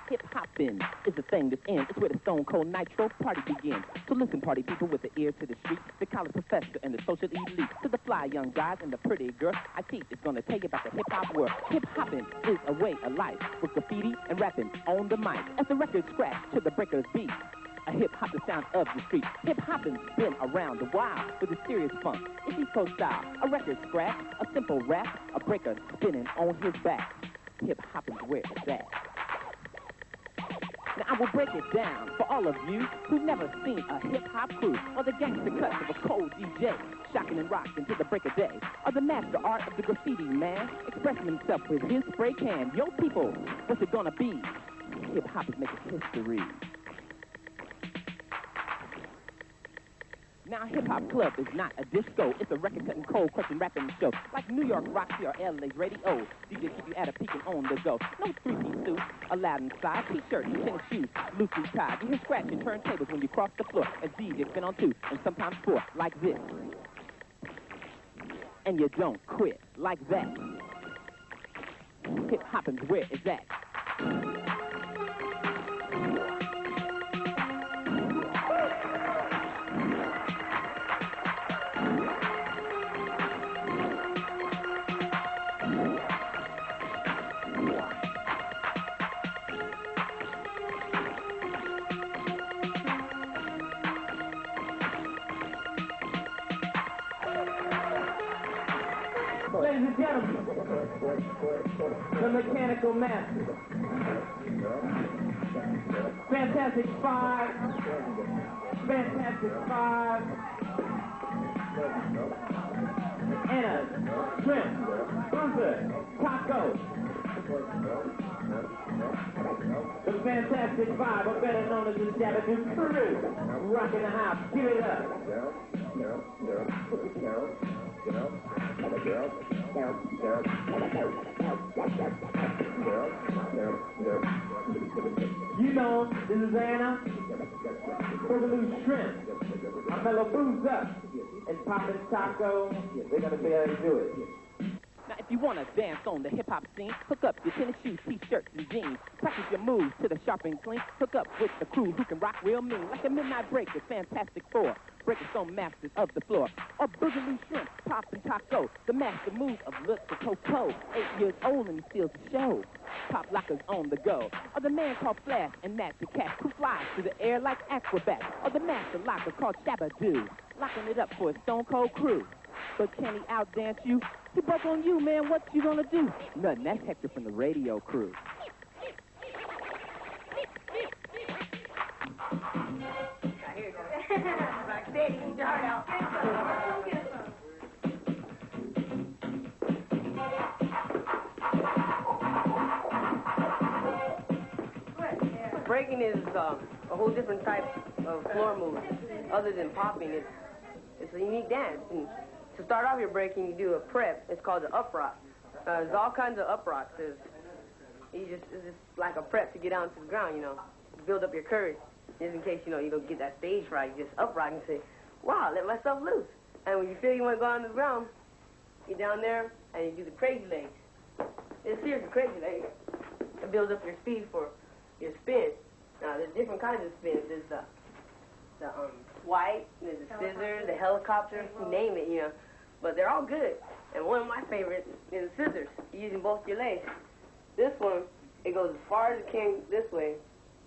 Hip-hopping is the thing that's in. It's where the Stone Cold Nitro party begins. So listen, party people, with the ear to the street, the college professor and the social elite, to the fly young guys and the pretty girls I teach is gonna tell you about the hip-hop world. Hip-hopping is a way of life, with graffiti and rapping on the mic. As the record scratch to the breaker's beat, a hip-hop the sound of the street. Hip-hopping's been around a while with a serious funk. It's East Coast style, a record scratch, a simple rap, a breaker spinning on his back. Hip-hopping's where it's at. Now Now I will break it down for all of you who've never seen a hip-hop crew or the gangster cuts of a cold DJ, shocking and rocking to the break of day, or the master art of the graffiti man, expressing himself with his spray can. Yo, people, what's it gonna be? Hip-hop is making history. Now, Hip-Hop Club is not a disco. It's a record-cutting, cold-crushing rapping show. Like New York Roxy or LA's radio. DJ keep you at a peak and on the go. No three-piece suit, allowed inside. T-shirt and tennis shoes, loosely tied. You hear scratching turntables when you cross the floor. As DJ spin on 2 and sometimes 4, like this. And you don't quit, like that. Hip-hopping's where it's at. Ladies and gentlemen, the Mechanical Master. Fantastic Five. Fantastic Five. Anna, Shrimp, Bunker, Taco. The Fantastic Five, or better known as the Shabba Doo Quiñones. Rocking the house. Give it up. You know, this is Anna, Boogaloo Shrimp, our fellow Boo-Yaa, and Poppin Taco. They're going to be able to do it. Now, if you want to dance on the hip-hop scene, hook up your tennis shoes, T-shirts, and jeans. Practice your moves to the sharp and clean. Hook up with the crew who can rock real mean. Like the Midnight Breakers, Fantastic Four, Breakin N Masters of the floor. Or Boogaloo Shrimp, Poppin Taco, the master move of Look to Coco. 8 years old and he steals the show. Pop-lockers on the go. Or the man called Flash and Nat the Cat, who flies through the air like acrobats. Or the master locker called Shabba Doo, locking it up for his stone cold crew. But can he outdance you? He broke on you, man. What you gonna do? Nothing. That's Hector from the radio crew. Breaking is a whole different type of floor move. Other than popping, it's a unique dance. And to start off your breaking, you do a prep. It's called the up rock. There's all kinds of up rocks. It's just like a prep to get down to the ground, you know. Build up your courage. Just in case, you know, you don't get that stage fright. You just up rock and say, wow, let myself loose. And when you feel you want to go on the ground, get down there and you do the crazy legs. It's seriously crazy legs. It builds up your speed for your spin. Now, there's different kinds of spins. There's the swipe, there's the scissors, the helicopter, you name it, you know. But they're all good. And one of my favorites is the scissors, using both your legs. This one, it goes as far as it can this way.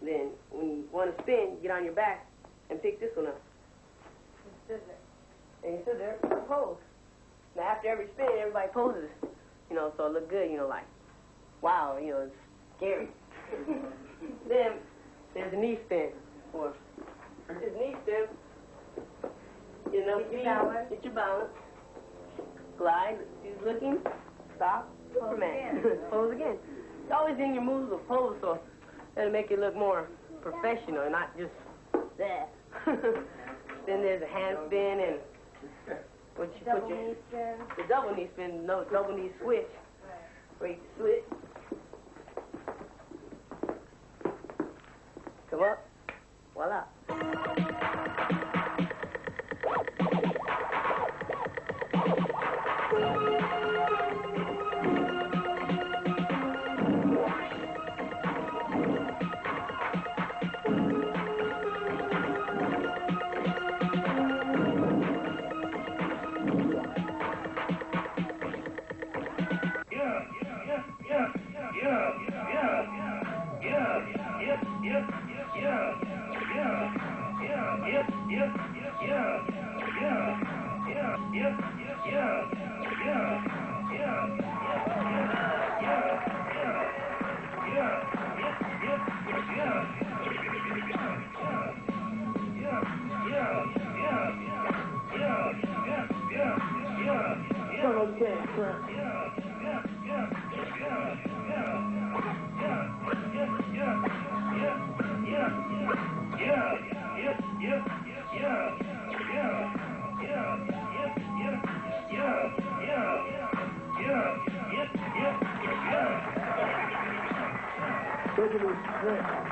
Then, when you want to spin, you get on your back and pick this one up. And you sit there and pose. Now, after every spin, everybody poses, you know, so it look good, you know, like, wow, you know, it's scary. Then, there's a knee spin. Or, this knee spin, you know, get your balance. Glide, she's looking, stop, Superman. Pose again. It's always in your moves of pose, so it'll make it look more professional, not just that. Then there's a hand spin and the double knee spin, no, double knee switch. Where you switch. Come up. Voila. Boogaloo Shrimp.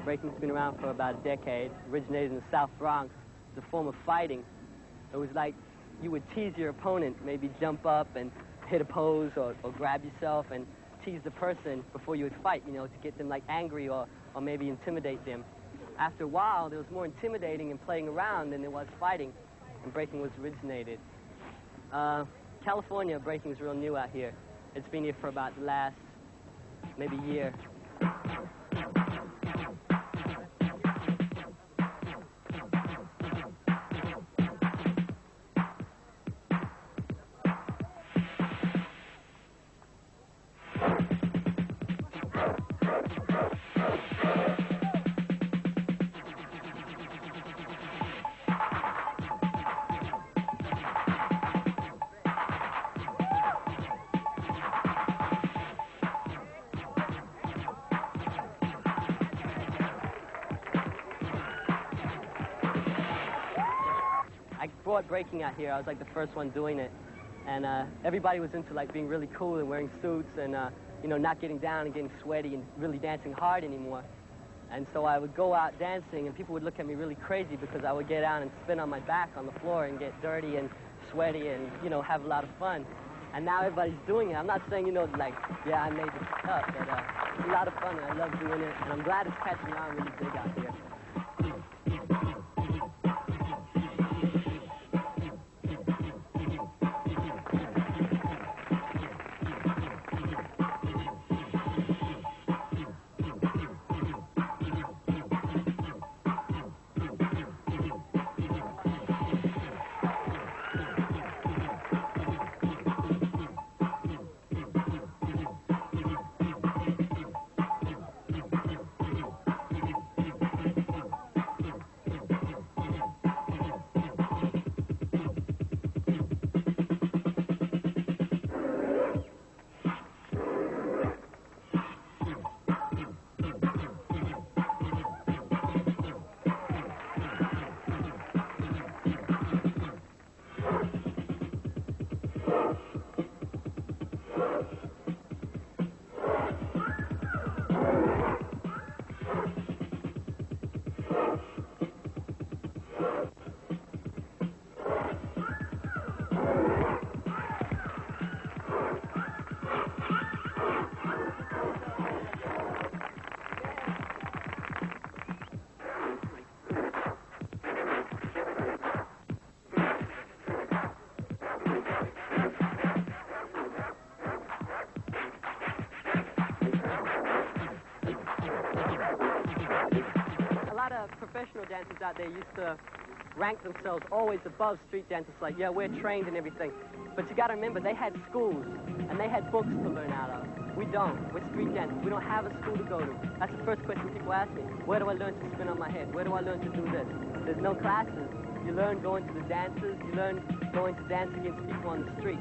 Breaking's been around for about a decade, originated in the South Bronx. It's a form of fighting. It was like you would tease your opponent, maybe jump up and hit a pose or grab yourself and tease the person before you would fight, you know, to get them like angry or maybe intimidate them. After a while, there was more intimidating and playing around than there was fighting, and breaking was originated. California, breaking is real new out here. It's been here for about the last maybe year. Brought breaking out here. I was like the first one doing it, and everybody was into like being really cool and wearing suits and you know, not getting down and getting sweaty and really dancing hard anymore. And so I would go out dancing and people would look at me really crazy because I would get out and spin on my back on the floor and get dirty and sweaty and, you know, have a lot of fun. And now everybody's doing it. I'm not saying, you know, like, yeah, I made this up, but it's a lot of fun and I love doing it, and I'm glad it's catching on really big out here. dancers out there used to rank themselves always above street dancers, like, yeah, we're trained and everything. But you got to remember, they had schools, and they had books to learn out of. We don't. We're street dancers. We don't have a school to go to. That's the first question people ask me. Where do I learn to spin on my head? Where do I learn to do this? There's no classes. You learn going to the dances. You learn going to dance against people on the street.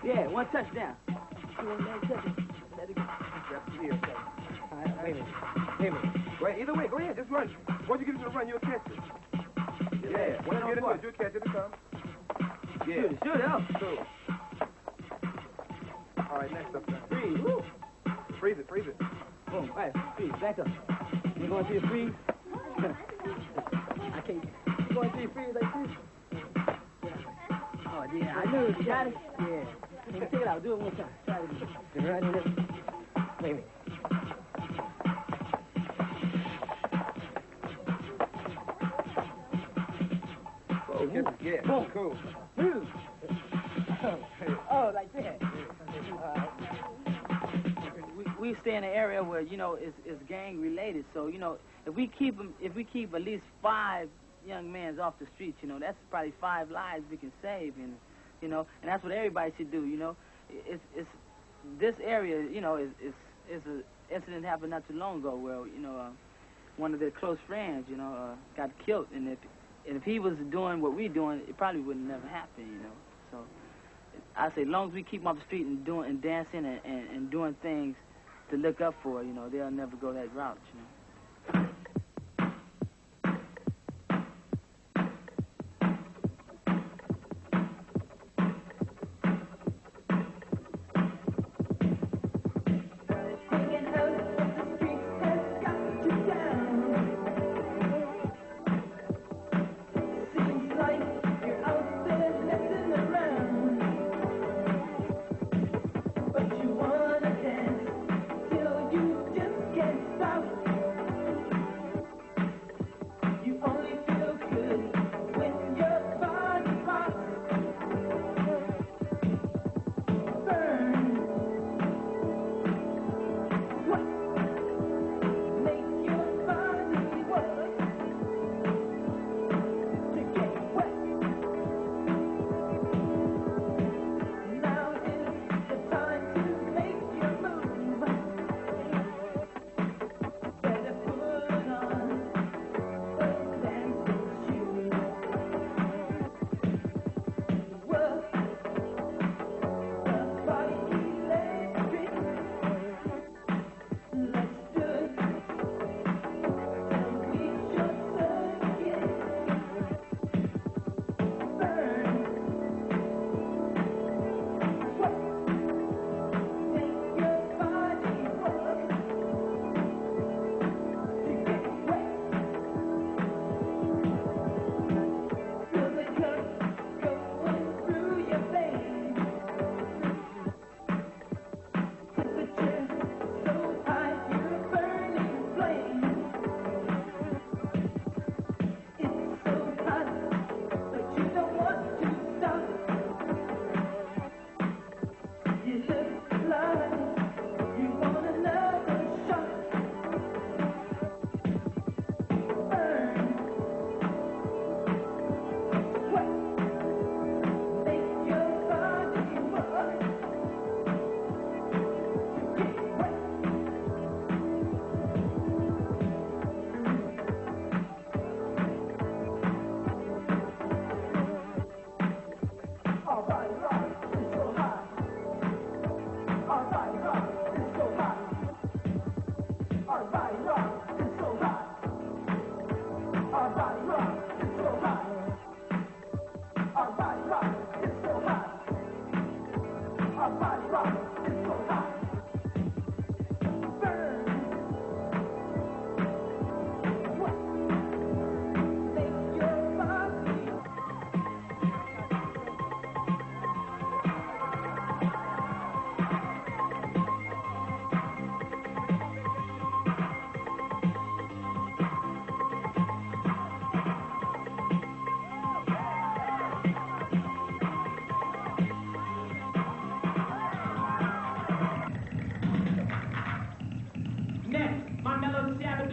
Yeah, one touchdown. Wait a minute. Wait, either way, go ahead, just run. Once you get into the run, you'll catch it. Yeah, once you get into it, you'll catch it and come. Yeah. Shoot it up. Cool. All right, next up. Freeze. Woo. Freeze it, freeze it. Boom. All right, freeze. Back up. You going to your freeze? I can't. You going to your freeze like this? Oh, yeah, I knew it. You got it? Yeah. Can you take it out? Do it one time. Try it again. You're running it. Wait a minute. Oh, yeah. Boom. Cool. Oh, like that. We stay in an area where, you know, it's gang related. So, you know, if we keep at least 5 young men off the streets, you know, that's probably 5 lives we can save, and you know, and that's what everybody should do. You know, it's this area, you know, is an incident happened not too long ago where, you know, one of their close friends, you know, got killed, and if he was doing what we're doing, it probably would never happen, you know. So I say, as long as we keep them off the street and doing and dancing and doing things to look up for, you know, they'll never go that route, you know.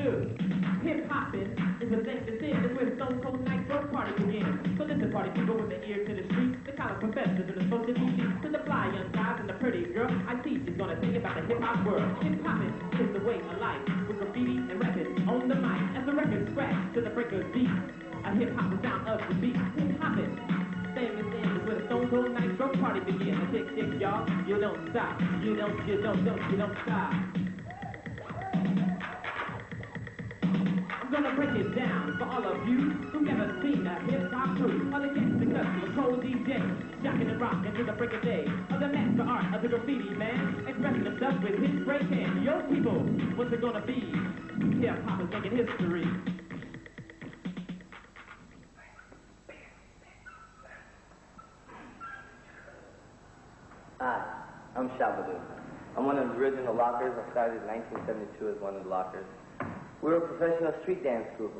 do. Hip-hopping is a thing that's in. It's where the Stone Cold Nitro party begins. So listen, party people with their ear to the street, the college professors and the social elite, to the fly young guys and the pretty girl I teach is gonna think about the hip-hop world. Hip-hopping is the way of life, with graffiti and rapping on the mic. As the record scratch to the breaker's beat, a hip-hop sound of the beat. Hip-hopping, thing is in. It's where the Stone Cold Nitro party begins. A tick, tick, y'all, you don't stop. You don't stop. I'm gonna break it down for all of you who've never seen a hip-hop crew. All the cats because of a cold DJ, shocking and rocking to the break of day. Of the master art of the graffiti man, expressing himself with his great hand. Yo people, what's it gonna be? Hip-hop is making history. Hi, I'm Shabba Doo. I'm one of the original lockers. I started in 1972 as one of the lockers. We're a professional street dance group,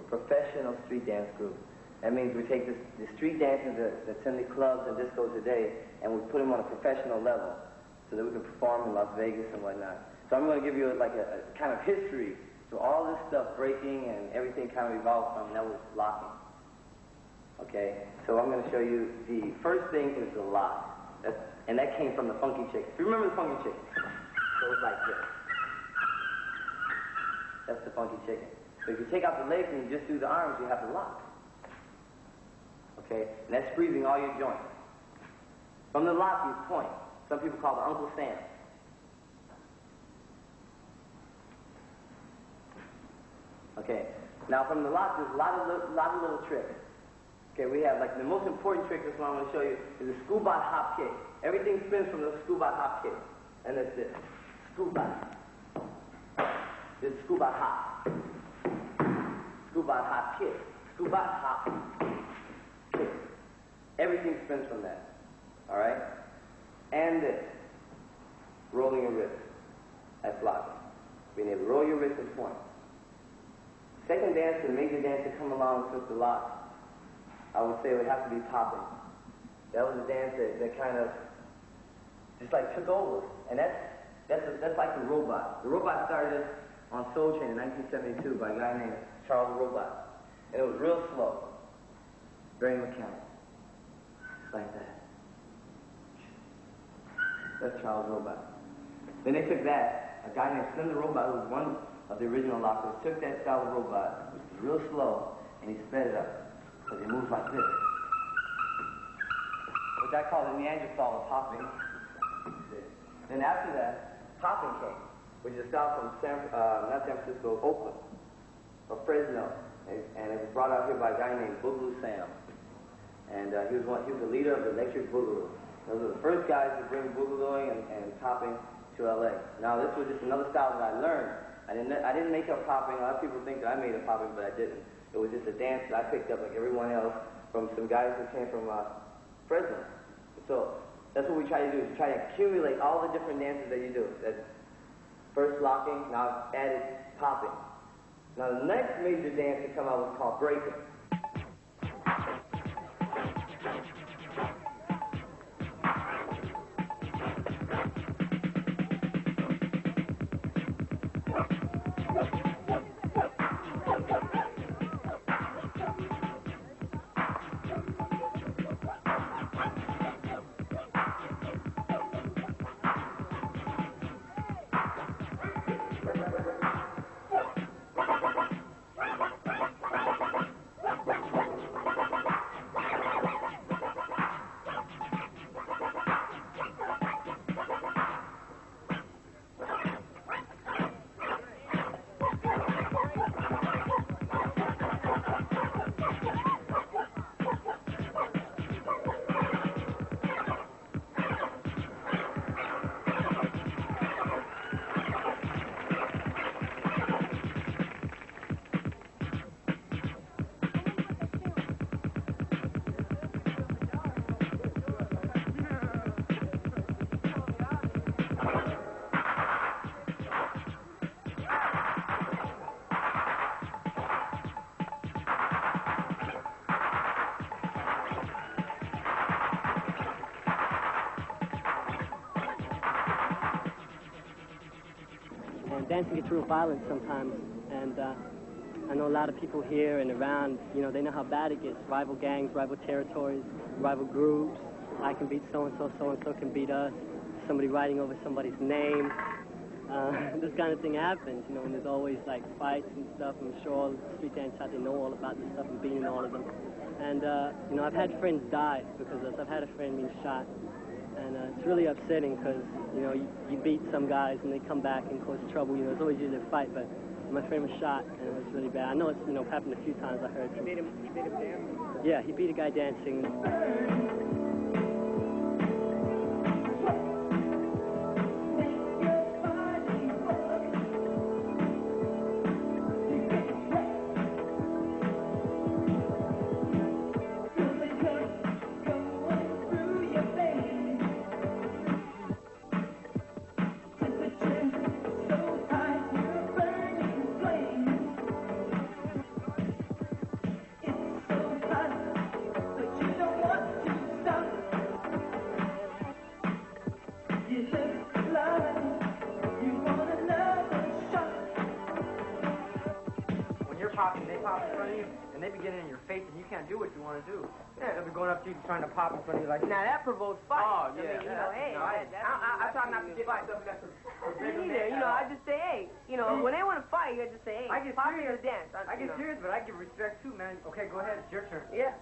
That means we take the street dances that's in the clubs and discos today, and we put them on a professional level so that we can perform in Las Vegas and whatnot. So I'm going to give you like a kind of history to all this stuff, breaking and everything kind of evolved from, that was locking. Okay, so I'm going to show you, the first thing is the lock. And that came from the Funky Chicken. If you remember the Funky Chicken, so it was like this. That's the Funky Chicken. So if you take out the legs and you just do the arms, you have the lock. Okay? And that's freezing all your joints. From the lock, you point. Some people call it Uncle Sam. Okay? Now from the lock, there's a lot of little tricks. Okay, we have, like, the most important trick, this one I'm going to show you, is the Scoobot hop kick. Everything spins from the Scoobot hop kick. And that's it. Scoobot. This is Scoobot hop. Scoobot hop kick. Scoobot hop kick. Everything spins from that. All right? And this. Rolling your wrist. That's locking. Being able to roll your wrist and point. Second dance, the major dance to come along since the lock, I would say it would have to be popping. That was a dance that kind of just like took over. And that's like the robot. The robot started on Soul Train in 1972 by a guy named Charles Robot. And it was real slow. Very mechanical. Just like that. That's Charles Robot. Then they took that, a guy named Slim the Robot, who was one of the original lockers, took that style of robot, which was real slow, and he sped it up. Because it moves like this. Which I call the Neanderthal popping. Then after that, popping came, which is a style from not San Francisco, Oakland, or Fresno. And it was brought out here by a guy named Boogaloo Sam. And he was the leader of the Electric Boogaloo. Those were the first guys to bring boogalooing and popping to LA. Now this was just another style that I learned. I didn't make up popping. A lot of people think that I made up popping, but I didn't. It was just a dance that I picked up like everyone else from some guys who came from Fresno. So that's what we try to do, is try to accumulate all the different dances that you do. That's first locking, now I've added popping. Now the next major dance to come out was called breaking. Dancing gets real violent sometimes, and I know a lot of people here and around, you know, they know how bad it gets. Rival gangs, rival territories, rival groups. I can beat so-and-so, so-and-so can beat us. Somebody writing over somebody's name. This kind of thing happens, you know, and there's always, like, fights and stuff. I'm sure all the street dance out, they know all about this stuff and being in all of them. And, you know, I've had friends die because of this. I've had a friend being shot. And it's really upsetting because, you know, you beat some guys and they come back and cause trouble. You know, it's always usually a fight, but my friend was shot and it was really bad. I know it's, you know, happened a few times, I heard. You beat him dancing? Yeah, he beat a guy dancing. They pop in front of you, and they be getting in your face, and you can't do what you want to do. Yeah, they'll be going up to you trying to pop in front of you like. Now that provokes fight. Oh, yeah. I mean, you know, hey, no, I try not to get myself in that. Me neither. You know, I just say, hey, you know, when they want to fight, I just say, hey, I get pop serious. in the dance. I get serious, but I give respect too, man. Okay, go ahead, it's your turn. Yeah.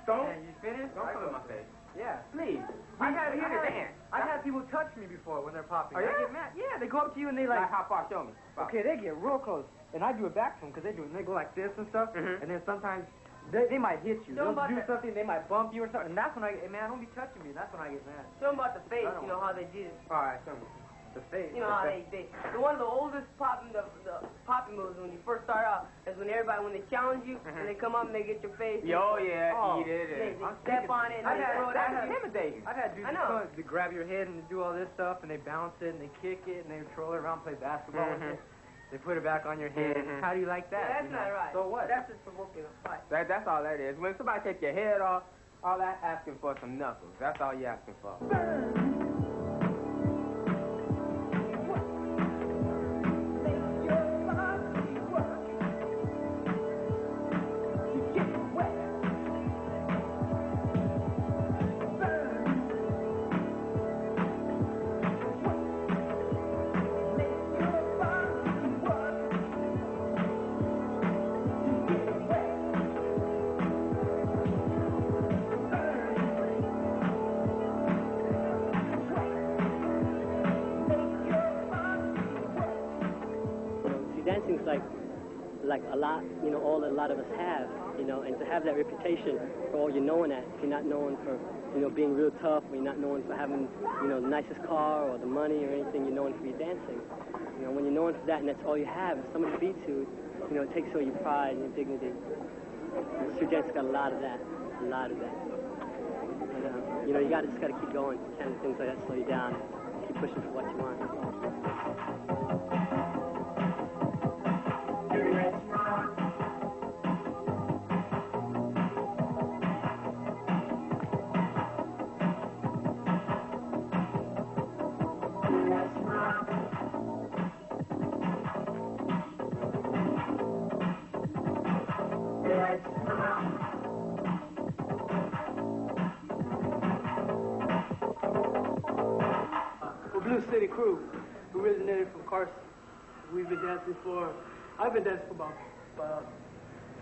Don't. And you finished? Don't come in my face. Yeah, please. I've had people touch me before when they're popping. Oh, yeah? I get mad. Yeah, they go up to you and they like. How far? Show me. Okay, they get real close, and I do it back to them because they do it. And they go like this and stuff, and then sometimes they might hit you. They'll do something, they might bump you or something, and that's when I get, man, don't be touching me. That's when I get mad. Show them about the face, you know, how they did it. All right, show me. The face. You know how they one of the oldest popping moves when you first start out is when they challenge you and they come up and they get your face. Yo, yeah, eat it. They step on it and they throw it at you. I've had dudes come to grab your head and do all this stuff and they bounce it and they kick it and they roll it around, play basketball with it. They put it back on your head. How do you like that? Yeah, that's not right. So what? That's just provoking a fight. That's all that is. When somebody take your head off, all that asking for some knuckles. That's all you asking for. Dancing's like a lot, you know, a lot of us have, you know, and to have that reputation for all you're known at, if you're not known for, you know, being real tough, or you're not known for having, you know, the nicest car or the money or anything, you're known for your dancing. You know, when you're known for that and that's all you have, if somebody beats you, you know, it takes away your pride and your dignity. And street dance got a lot of that, a lot of that. And, you know, you just gotta keep going. You can't let things like that slow you down. Keep pushing for what you want. Blue City Crew, who originated from Carson. We've been dancing I've been dancing for about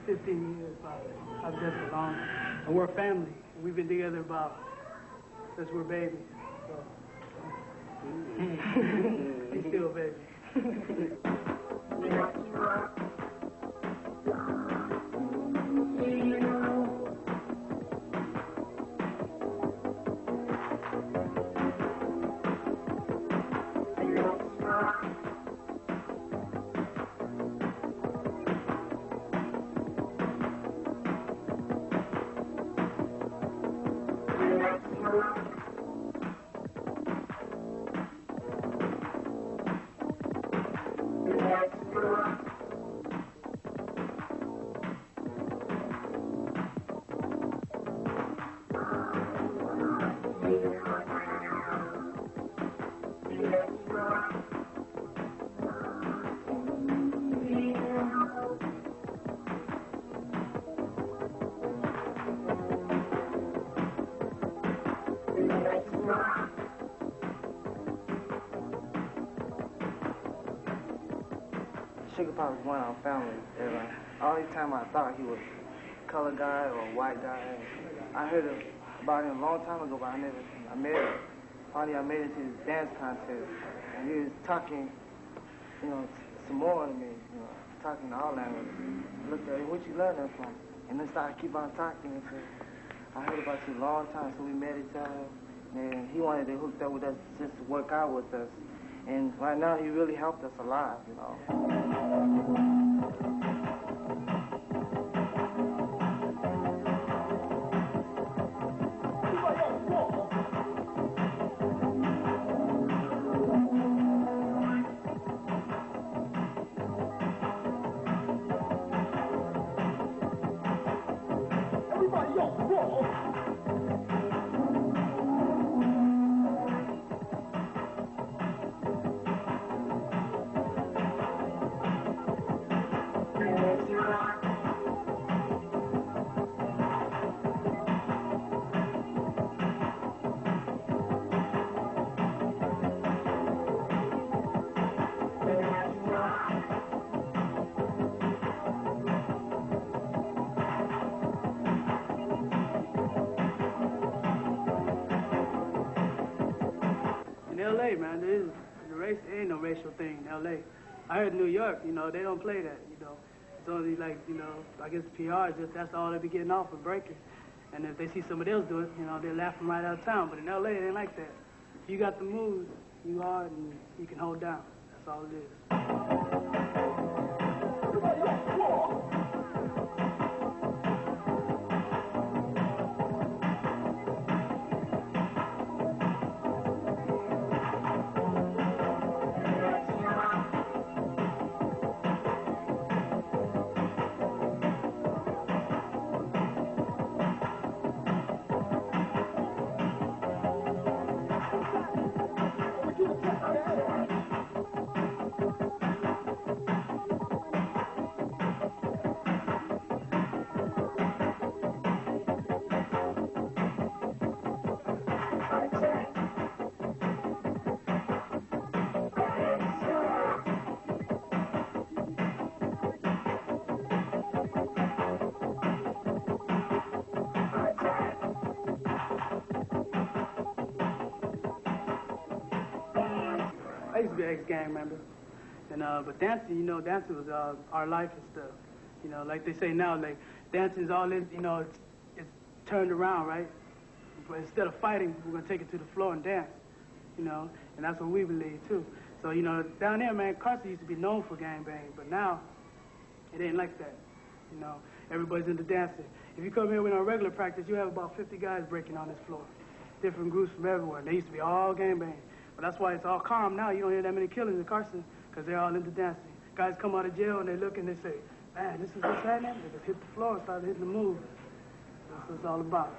15 years. I've danced for long. And we're a family. We've been together since we're babies. So, he's still a baby. Sugar Pop was one of our family. And, all the time I thought he was a colored guy or a white guy. And I heard about him a long time ago, but I met him. Finally, I made it to this dance contest, and he was talking, you know, Samoan to me, you know, talking all languages. I looked at him, where'd you learn that from? And then started keep on talking and said, I heard about you a long time, so we met each other. And he wanted to hook up with us just to work out with us. And right now, he really helped us a lot, you know. L.A., man, the race ain't no racial thing in L.A. I heard New York, you know, they don't play that, you know. It's only like, you know, I guess PR, just that's all they be getting off of breaking. And if they see somebody else do it, you know, they're laughing right out of town. But in L.A., it ain't like that. If you got the moves, you hard and you can hold down. That's all it is. I used to be an ex-gang member, and but dancing, you know, dancing was our life and stuff. You know, like they say now, like dancing is all this, you know, it's turned around, right? But instead of fighting, we're gonna take it to the floor and dance, you know, and that's what we believe too. So you know, down there, man, Carson used to be known for gangbang, but now it ain't like that. You know, everybody's into dancing. If you come here with our regular practice, you have about 50 guys breaking on this floor, different groups from everywhere. They used to be all gangbang. But that's why it's all calm now. You don't hear that many killings in Carson because they're all into dancing. Guys come out of jail and they look and they say, man, this is what's happening? They just hit the floor and start hitting the moves. That's what it's all about.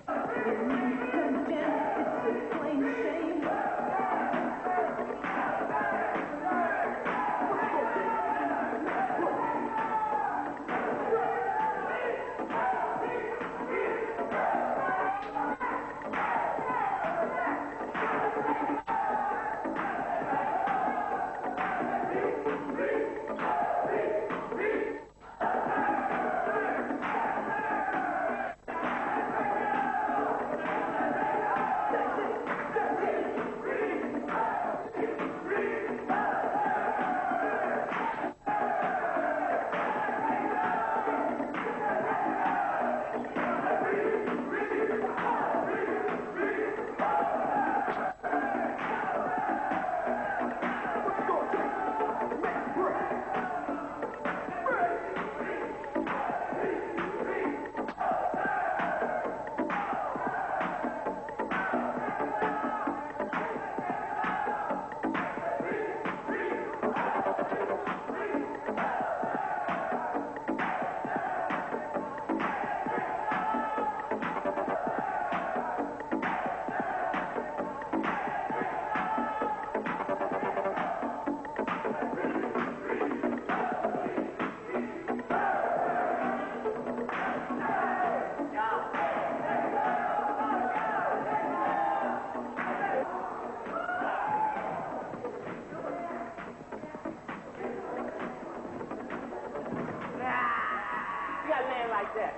that.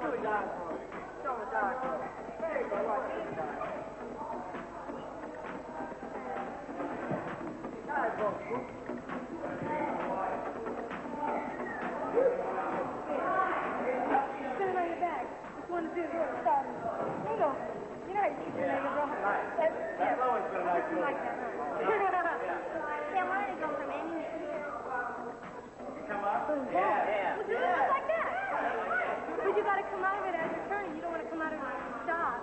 Do a dog for me. Show him a dog for me. There you go, watch this dog. Dog for me. Sit it on your back. Just want to do this. Start. There you go. You know how you keep your name, bro. That's always been a nice move. Like that, yeah, why don't you go from any... Come up? Yeah. Well, do it just like that. But you got to come out of it as you're turning. You don't want to come out of it like a stop.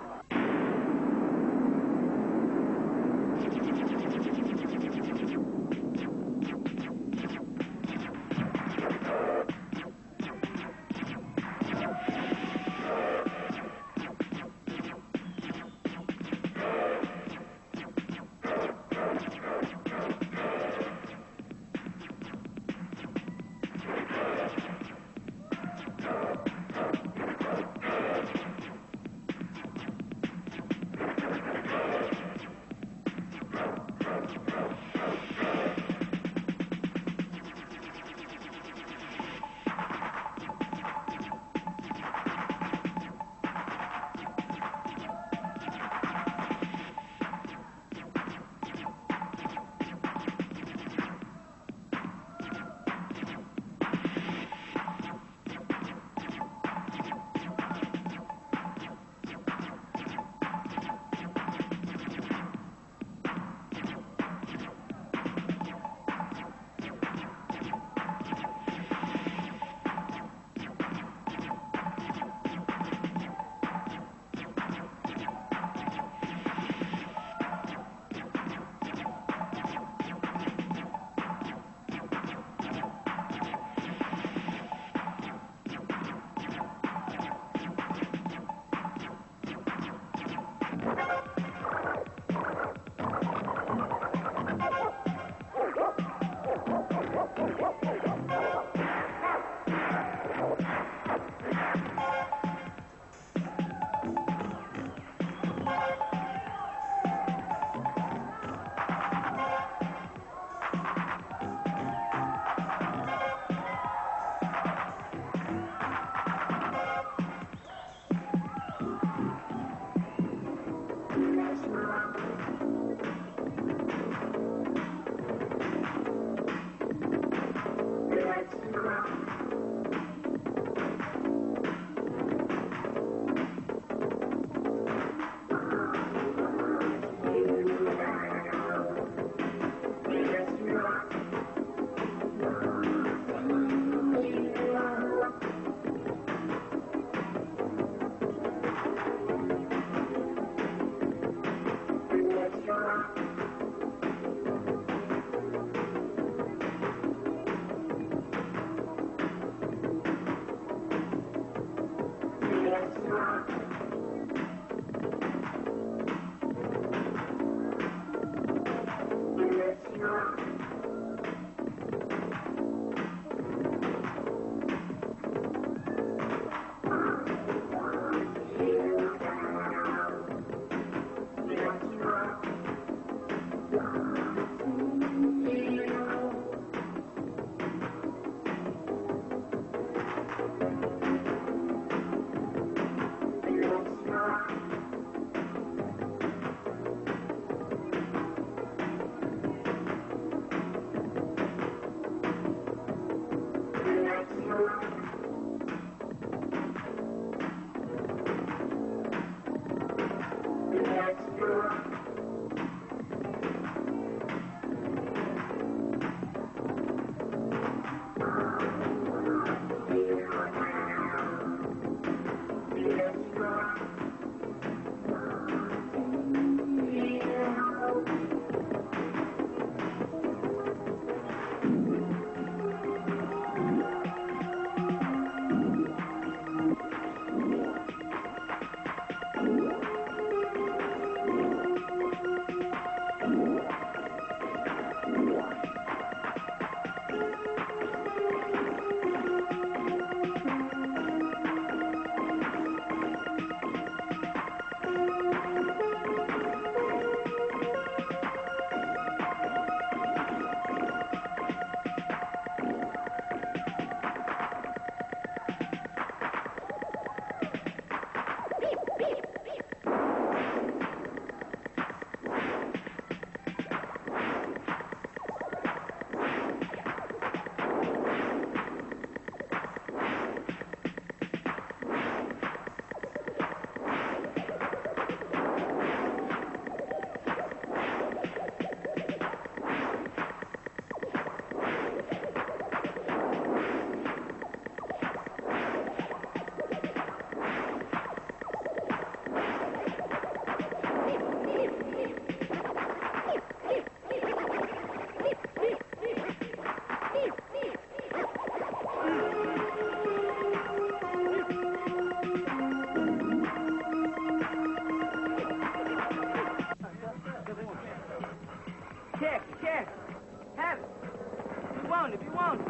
want it, if you want it.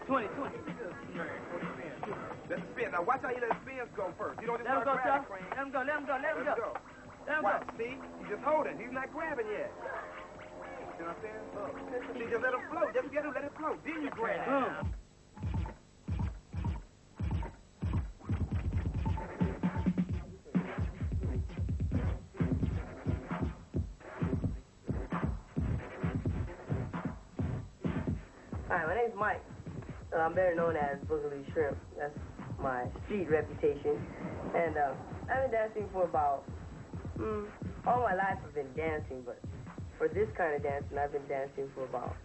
20. Let it spin. Now watch how you let the spins go first. You don't just Let him start go, grabbing, Chuck. Cream. Let him go. Let him Watch, go. see? He's just holding. He's not grabbing yet. You know what I'm saying? Look. See, just let him float. Just get him, let it float. Then you grab. Hi, my name's Mike. I'm better known as Boogaloo Shrimp. That's my street reputation. And I've been dancing for about, all my life I've been dancing, but for this kind of dancing, I've been dancing for about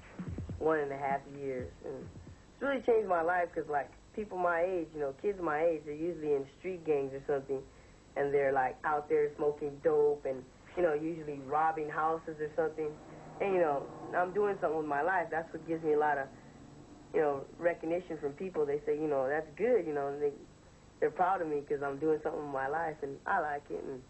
1.5 years. And it's really changed my life because, like, people my age, you know, kids my age, they're usually in street gangs or something, and they're, like, out there smoking dope and, you know, usually robbing houses or something. And, you know, I'm doing something with my life. That's what gives me a lot of, you know, recognition from people. They say, you know, that's good, you know, and they're proud of me because I'm doing something with my life, and I like it. And,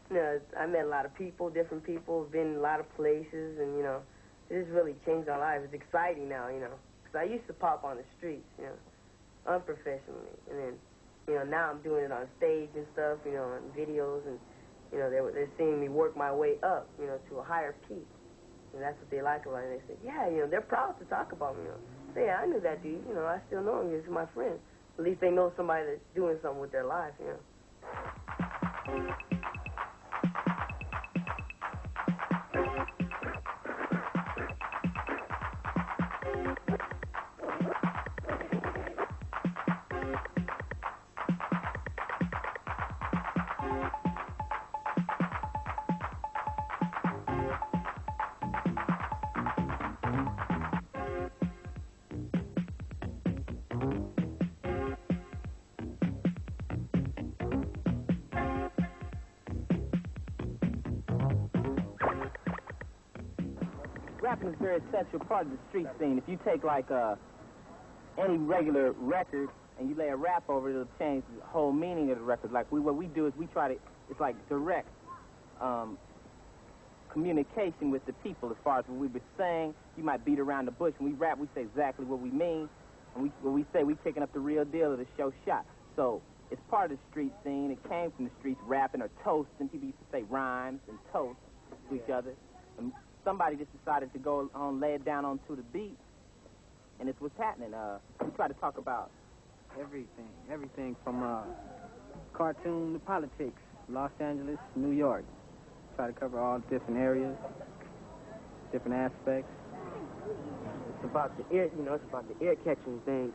you know, I met a lot of people, different people, been in a lot of places, and, you know, it just really changed my life. It's exciting now, you know, because I used to pop on the streets, you know, unprofessionally. And then, you know, now I'm doing it on stage and stuff, you know, on videos, and, you know, they're seeing me work my way up, you know, to a higher peak. And that's what they like about it. They say, yeah, you know, they're proud to talk about me, you know. Say, yeah, I knew that dude, you know, I still know him, he's my friend. At least they know somebody that's doing something with their life, you know. Rapping is a very essential part of the street scene. If you take, like, any regular record and you lay a rap over it, it'll change the whole meaning of the record. Like, what we do is we try to, it's like direct communication with the people as far as what we were saying. You might beat around the bush. When we rap, we say exactly what we mean. And when we say we picking up the real deal of the show shot. So it's part of the street scene. It came from the streets, rapping or toasting. People used to say rhymes and toast to each other. And somebody just decided to go on, lay it down onto the beat, and it's what's happening. We try to talk about everything from cartoon to politics, Los Angeles, New York. Try to cover all different areas, different aspects. It's about the ear, you know, it's about the ear-catching thing,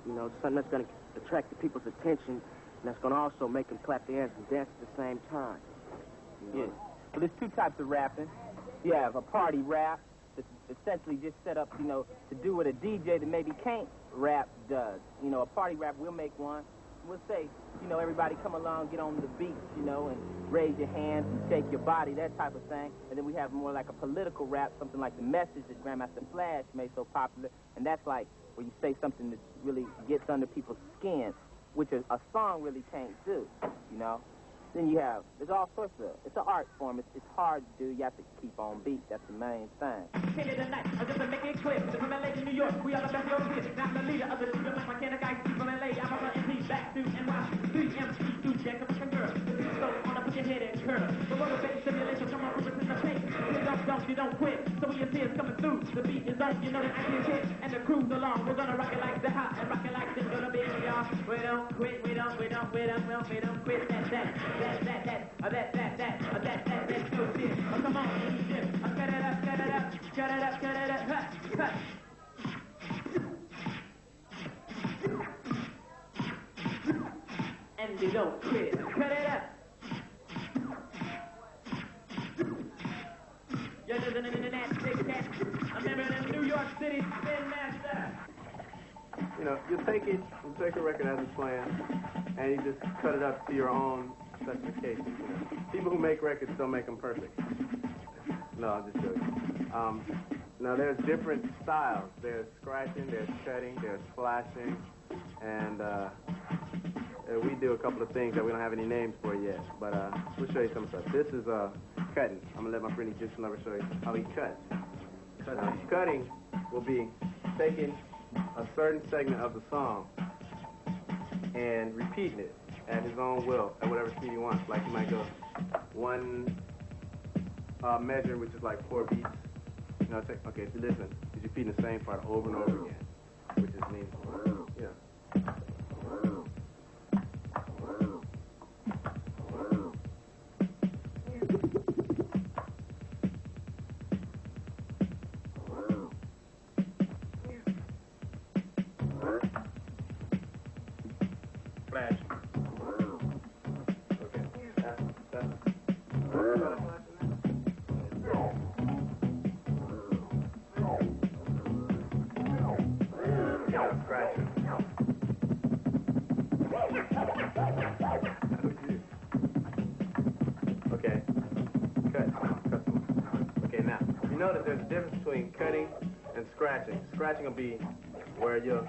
you know, something that's going to attract the people's attention, and that's going to also make them clap their hands and dance at the same time. You know? Yeah. Well, there's two types of rapping. You have a party rap that's essentially just set up, you know, to do what a DJ that maybe can't rap does. You know, a party rap, we'll make one. We'll say, you know, everybody come along, get on the beat, you know, and raise your hands and shake your body, that type of thing. And then we have more like a political rap, something like The Message that Grandmaster Flash made so popular. And that's like where you say something that really gets under people's skin, which a song really can't do, you know. Then you have, there's all sorts of, it's an art form. It's hard to do. You have to keep on beat. That's the main thing. Tonight, I'm just to make it clear. From LA to New York, we are the best over here. Now I'm the leader of the shooter, like mechanic guys from LA. I'm on MC, back to NY. 3MC, do jack up a girl. So on up with your head and curl. The motivation simulation, come on, rivers in the face. You don't quit. So when you see us coming through, the beat is on, you know that I can hit. And the crew's along. We're gonna rock it like the hot and rock it like this. Gonna be y'all. We don't quit, we don't quit. That's no shit. Oh, come on, shit. Cut it up. And you don't quit. Cut it up. You're living in that big cat. I'm living in New York City, Spin Master. You know, you take a record as it's playing, and you just cut it up to your own specifications. You know, people who make records don't make them perfect. No, I'm just joking. Now there's different styles. There's scratching, there's cutting, there's flashing, and we do a couple of things that we don't have any names for yet. But we'll show you some stuff. This is cutting. I'm gonna let my friend Egyptian Lover show you how he cuts. He cuts cutting will be taking a certain segment of the song and repeating it at his own will, at whatever speed he wants. Like he might go one measure, which is like 4 beats. You know, okay, so listen, he's repeating the same part over and over again, which just means, yeah. There's a difference between cutting and scratching. Scratching will be where you'll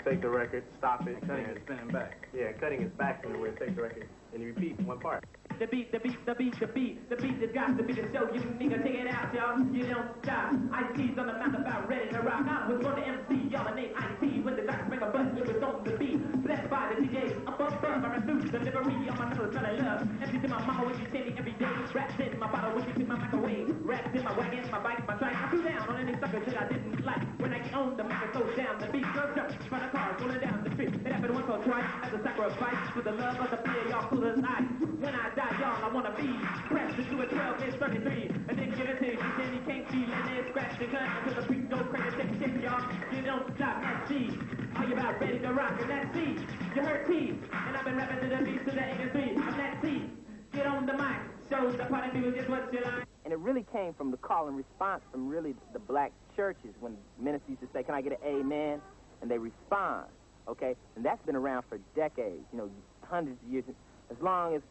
take the record, stop it, cutting is spinning back. Yeah, cutting is back where you take the record and you repeat one part. The beat has got to be the show you nigga. Check it out, y'all. You don't stop. IC's on the mouth about ready to rock. I was on the MC, y'all the name IC. When the doctor bring a button, it was on the beat. Blessed by the DJ, up above, I refuse delivery on my nose, fell in love. Empty to my mama when you see me every day. Raps in my bottle when you see my microwave. Raps in my wagon, my bike, my trike. I threw down on any sucker shit I didn't like. When I get on the mic, it goes down. The beat goes up from the car, rolling down the street. It happened once or twice as a sacrifice for the love of the player, y'all cool as ice. When I die, y'all, I wanna be pressed into a 12 inch 33. And then give it to you, then you can't see, let it scratch the gun until the beat go crazy. Take a shit, y'all. You don't stop, that's C. Are you about ready to rock? And that's C. You heard T. And I've been rapping to the beat to the 8 and 3. I'm that C. Get on the mic. Show the party people just what you like. And it really came from the call and response from really the black churches when ministers used to say, can I get an amen? And they respond, okay? And that's been around for decades, you know, hundreds of years. As long as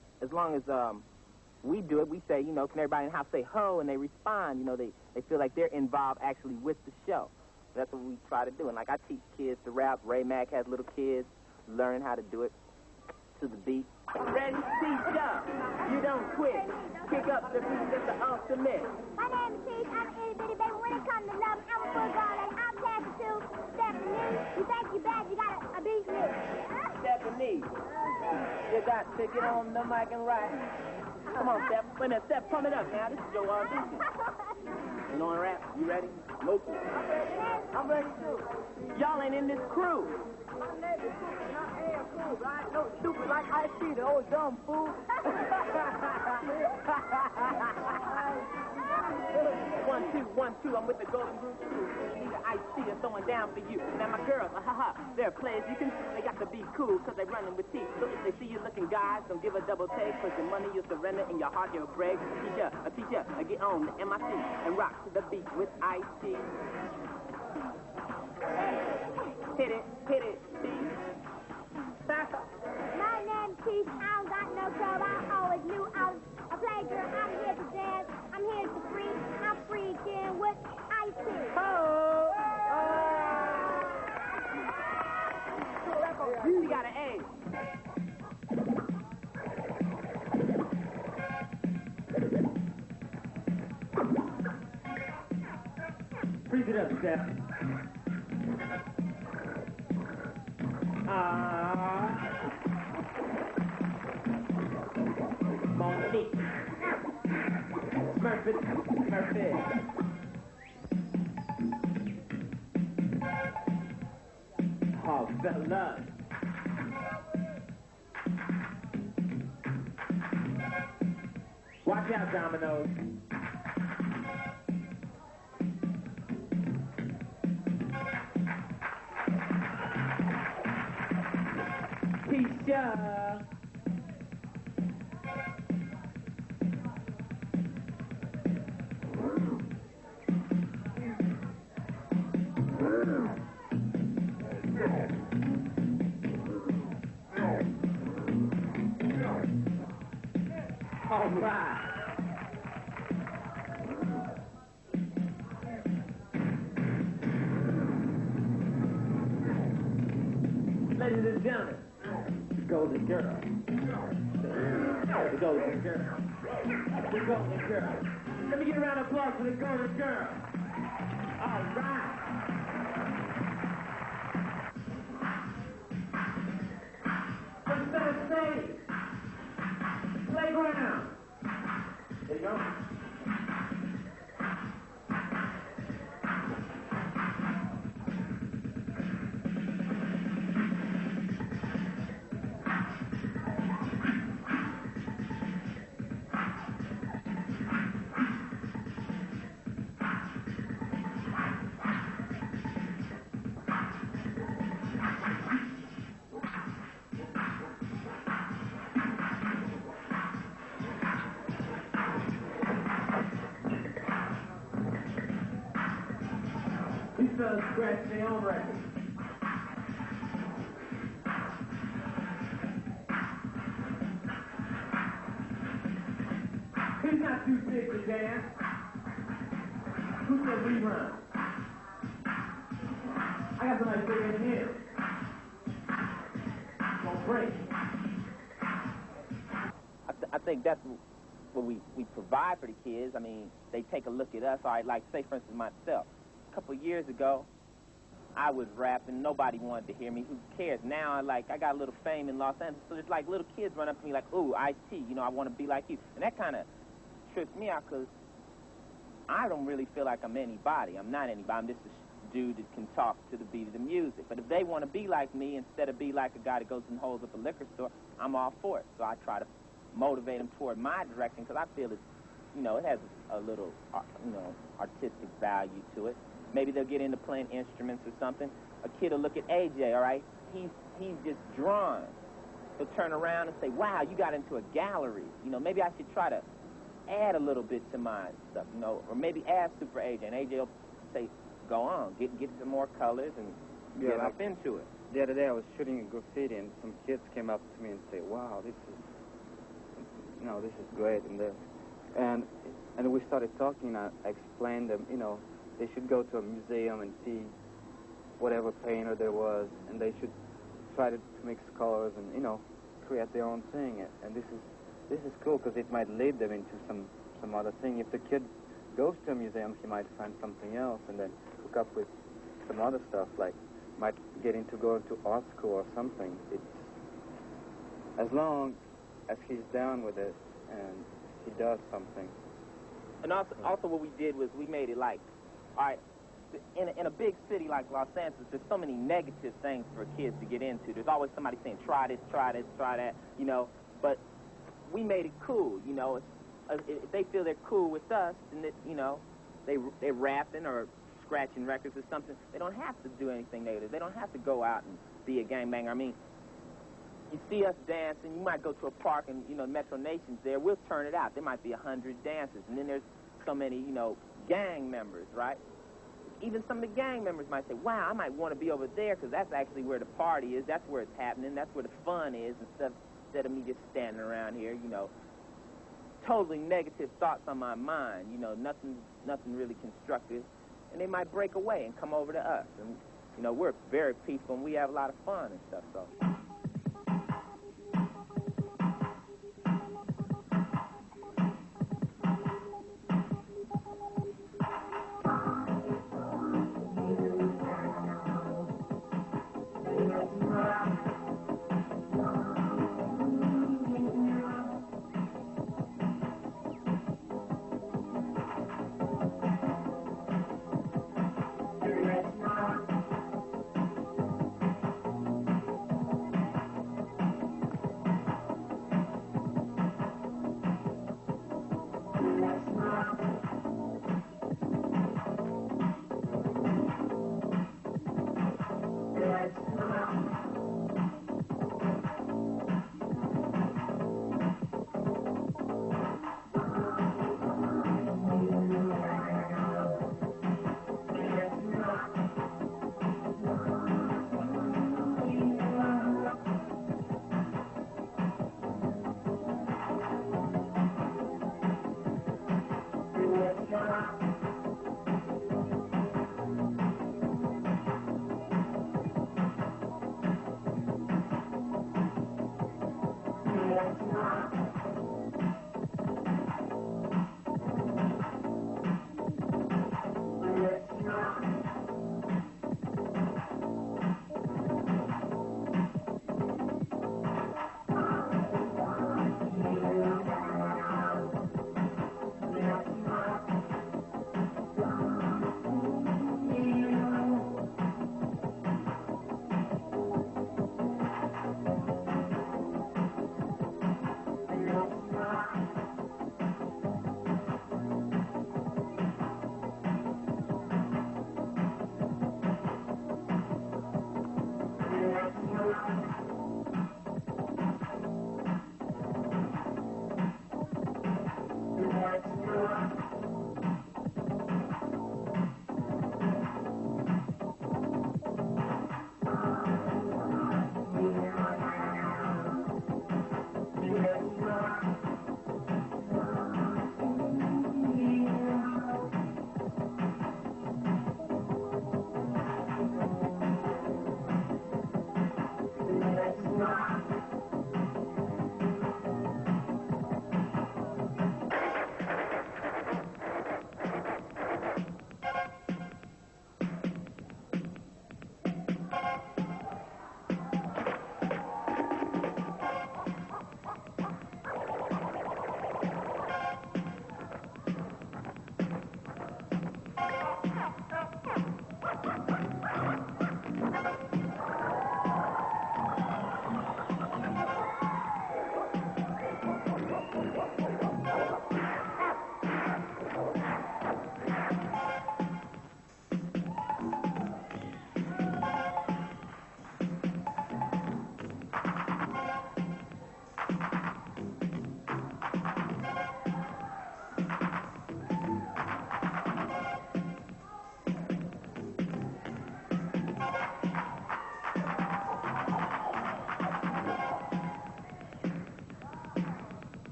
we do it, we say, you know, can everybody in the house say ho? And they respond, you know, they feel like they're involved actually with the show. That's what we try to do. And like I teach kids to rap. Ray Mack has little kids learning how to do it to the beat. Ready, speak up. You don't quit. Kick up the beat, that's the ultimate. My name is Keith. I'm an itty bitty baby. When it comes to love, I'm a football lady. I'm passing to Stephanie. You think you bad, you gotta beat me. Stephanie, you got to get on the mic and rap. Come on, Steph. Wait a minute, Steph, pump it up now. This is your audition. You know what rap? You ready? Local. I'm ready too. Y'all ain't in this crew. My name is Stupid, not A cool, right? No stupid like IC, the old dumb fool. 1, 2, 1, 2. I'm with the Golden Group crew. Need an IC that's throwing down for you. Now my girls, they're players. You can see they got to be cool because they're running with teeth. So if they see you looking guys, don't give a double take. Cause your money you'll surrender and your heart you'll break. Teacher, get on the MIC and rock to the beat with IC. Hit it, B. My name's Keith. I don't got no trouble. I always knew I was a playgirl. I'm here to dance. I'm here to free. I'm freaking with IC. You got an A. Freeze it up, Steph. Monique. Smurfit. Oh, fella. Watch out, Dominoes. Keisha. All right. Ladies and gentlemen, the golden girl. The golden girl. The golden girl. Let me get a round of applause for the golden girl. All right. What's that say? Playground. There you go. These fellas scratch their own record. He's not too sick to dance. Who said we run? I got somebody bigger than him. Don't break. I think that's what we provide for the kids. I mean, they take a look at us. All right, like, say, for instance, myself. A couple of years ago, I was rapping. Nobody wanted to hear me. Who cares? Now, I got a little fame in Los Angeles, so it's like little kids run up to me like, ooh, Ice-T, you know, I want to be like you. And that kind of trips me out because I don't really feel like I'm anybody. I'm not anybody. I'm just a dude that can talk to the beat of the music. But if they want to be like me instead of be like a guy that goes and holds up a liquor store, I'm all for it. So I try to motivate them toward my direction because I feel it's, you know, it has a little, you know, artistic value to it. Maybe they'll get into playing instruments or something. A kid will look at AJ, all right? He's just drawn. He'll turn around and say, wow, you got into a gallery. You know, maybe I should try to add a little bit to my stuff, you know, or maybe add Super AJ. And AJ will say, go on, get some more colors and get up into it. The other day I was shooting a graffiti and some kids came up to me and say, wow, this is, you know, this is great. And we started talking. I explained them, you know, they should go to a museum and see whatever painter there was, and they should try to mix colors and, you know, create their own thing. And this is cool because it might lead them into some other thing. If the kid goes to a museum, he might find something else and then hook up with some other stuff, like might get into going to art school or something. It's as long as he's down with it and he does something. And also what we did was we made it like, all right, in a big city like Los Angeles, there's so many negative things for kids to get into. There's always somebody saying, try this, try that, you know. But we made it cool, you know. If they feel they're cool with us, and that, you know, they're rapping or scratching records or something, they don't have to do anything negative. They don't have to go out and be a gangbanger. I mean, you see us dancing, you might go to a park and, you know, Metro Nation's there, we'll turn it out. There might be 100 dancers, and then there's so many, you know, gang members, right? Even some of the gang members might say, wow, I might want to be over there because that's actually where the party is, that's where it's happening, that's where the fun is, instead of me just standing around here, you know, totally negative thoughts on my mind, you know, nothing really constructive, and they might break away and come over to us. And, you know, we're very peaceful and we have a lot of fun and stuff, so.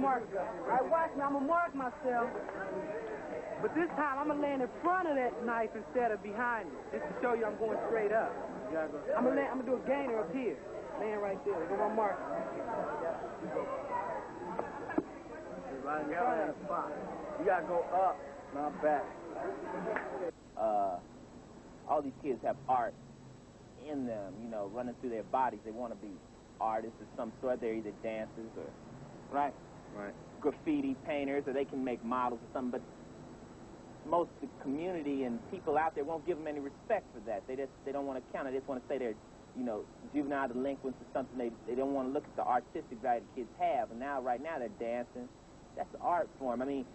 mark. All right, watch me. I'm going to mark myself. But this time, I'm going to land in front of that knife instead of behind it, just to show you I'm going straight up. I'm going to do a gainer up here. Land right there. Go my mark. Right in the spot. You got to go up, not back. All these kids have art in them, you know, running through their bodies. They want to be artists of some sort. They're either dancers or, right, graffiti painters, or they can make models or something. But most of the community and people out there won't give them any respect for that. They don't want to count it. They just want to say they're, you know, juvenile delinquents or something. They don't want to look at the artistic value the kids have. And now, right now, they're dancing. That's the art form. I mean,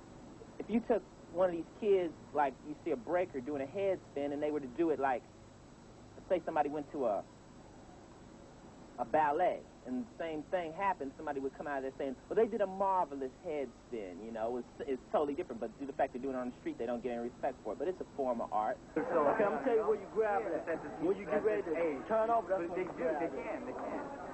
if you took one of these kids, like you see a breaker doing a head spin, and they were to do it like, let's say somebody went to a ballet, and the same thing happened, somebody would come out of there saying, well, they did a marvelous head spin, you know. It's totally different, but due to the fact they're doing it on the street, they don't get any respect for it. But it's a form of art. So, okay, I'm going to tell you where you grab it at. When you get ready to turn over, that's when you grab it. They can.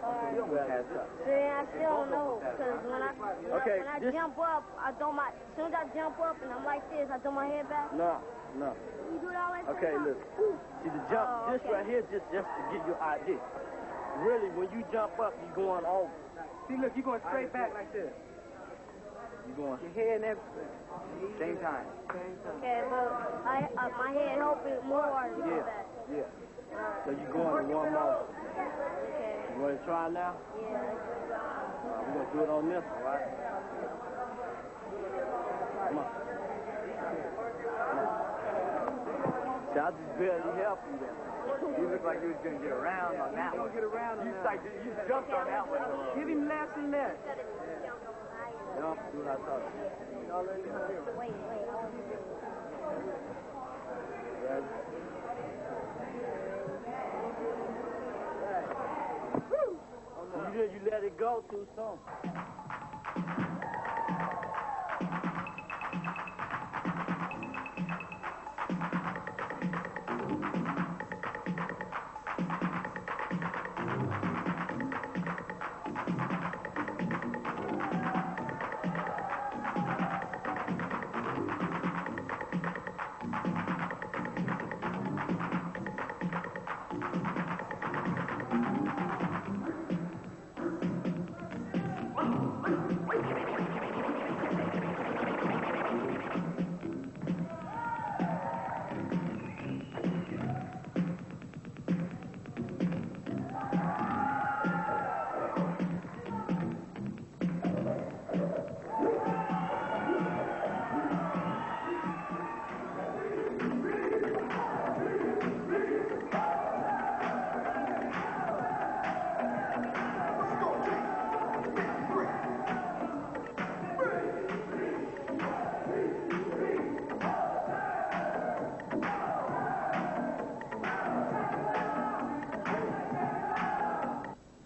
See, I still don't know, because when I jump up, I throw my, as soon as I jump up and I'm like this, I throw my head back. No. You do it all like okay, look. See, the jump, this right here, just to give you an idea. Really, when you jump up, you're going over. See, look, you're going straight back like this. You're going your head and everything. Same time. Okay, but my head hoping more to go back. Yeah. So you're going to one more. Okay. You want to try now? Yeah. We're going to do it on this one, right? Come on. See, I just barely helped you there. You look like you was going to get around on that one. Get around on that. You jumped on that one. Give him less and less. No, do what I thought. Wait. You let it go too soon.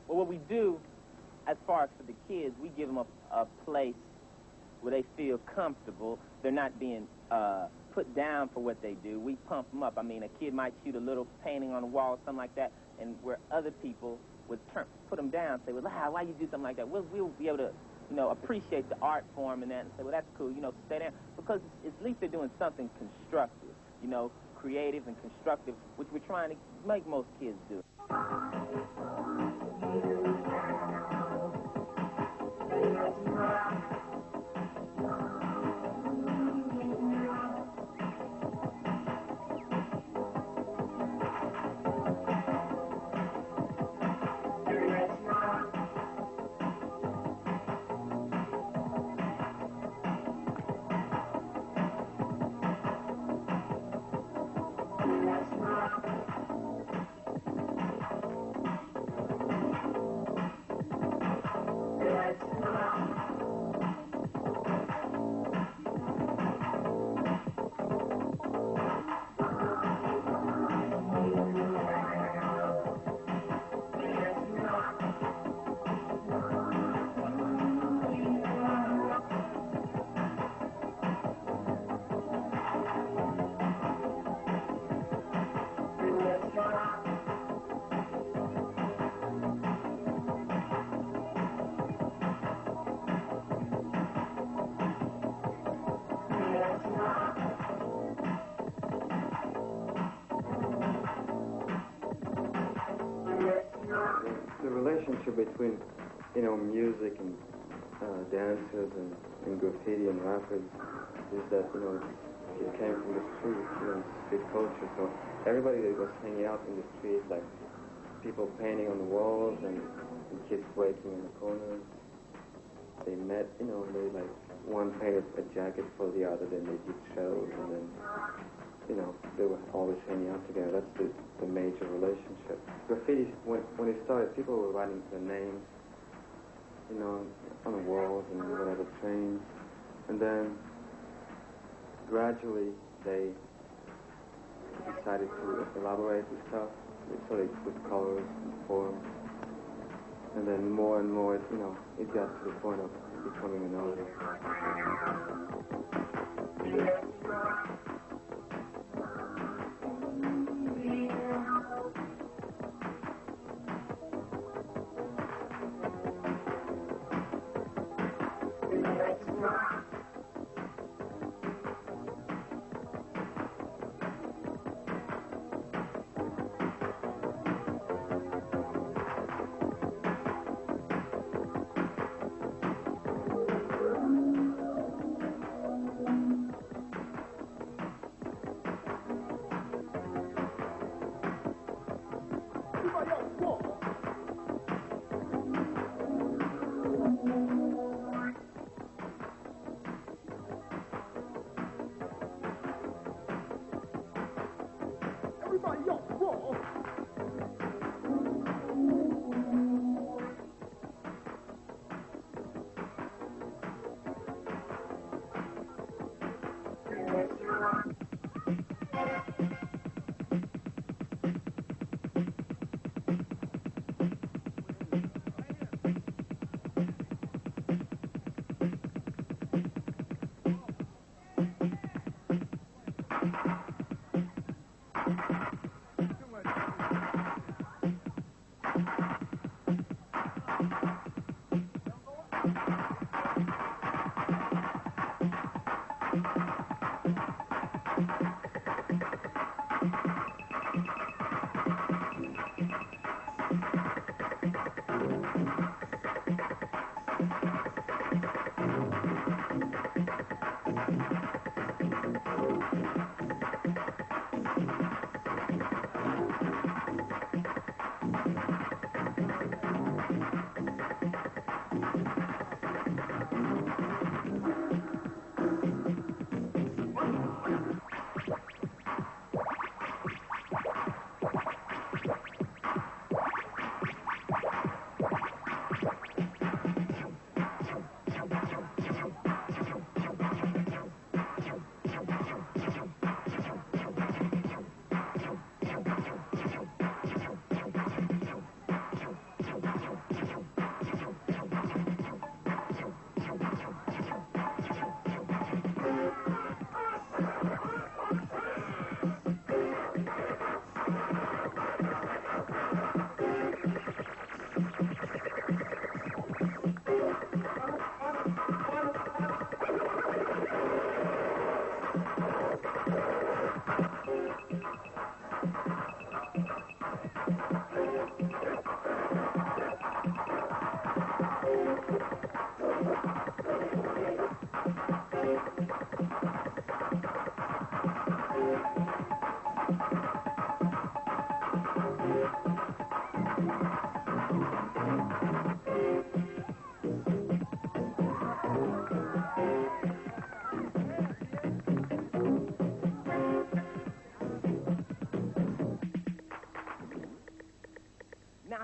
What we do, as far as for the kids, we give them a place where they feel comfortable. They're not being put down for what they do. We pump them up. I mean, a kid might shoot a little painting on the wall or something like that, and where other people would put them down, say, well, why you do something like that? We'll be able to, you know, appreciate the art form and that, and say, well, that's cool, you know, stay down. Because at least they're doing something constructive, you know, creative and constructive, which we're trying to make most kids do. the relationship between, you know, music and dancers and graffiti and rappers is that, you know, it came from the street, you know, street culture. So everybody that was hanging out in the street, like people painting on the walls and kids breaking in the corners, they met, you know, they like, one painted a jacket for the other, then they did shows, and then, you know, they were always hanging out together. That's the major relationship. Graffiti, when it started, people were writing their names, you know, on the walls and whatever, trains. And then gradually they decided to elaborate the stuff. So they put colors and forms. And then more and more, you know, it got to the point of becoming an art.